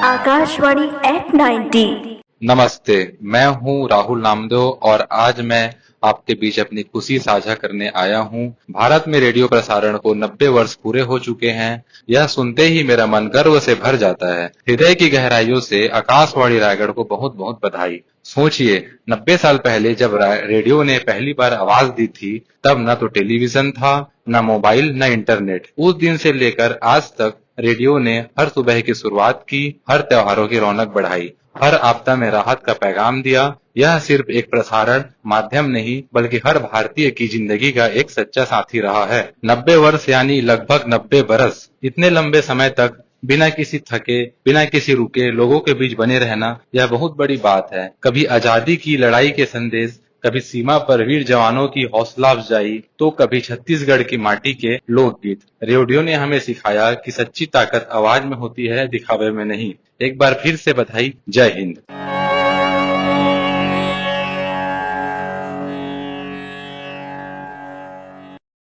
Akashvani eight 90। नमस्ते, मैं हूं राहुल नामदेव और आज मैं आपके बीच अपनी खुशी साझा करने आया हूं। भारत में रेडियो प्रसारण को 90 वर्ष पूरे हो चुके हैं। यह सुनते ही मेरा मन गर्व से भर जाता है। हृदय की गहराइयों से आकाशवाणी रायगढ़ को बहुत बहुत बधाई। सोचिए, 90 साल पहले जब रेडियो ने पहली बार आवाज दी थी, तब न तो टेलीविजन था, न मोबाइल, न इंटरनेट। उस दिन से लेकर आज तक रेडियो ने हर सुबह की शुरुआत की, हर त्योहारों की रौनक बढ़ाई, हर आपदा में राहत का पैगाम दिया। यह सिर्फ एक प्रसारण माध्यम नहीं, बल्कि हर भारतीय की जिंदगी का एक सच्चा साथी रहा है। 90 वर्ष यानी लगभग 90 बरस। इतने लंबे समय तक बिना किसी थके, बिना किसी रुके लोगों के बीच बने रहना, यह बहुत बड़ी बात है। कभी आजादी की लड़ाई के संदेश, कभी सीमा पर वीर जवानों की हौसला अफजाई, तो कभी छत्तीसगढ़ की माटी के लोकगीत। रेडियो ने हमें सिखाया कि सच्ची ताकत आवाज में होती है, दिखावे में नहीं। एक बार फिर से बधाई। जय हिंद।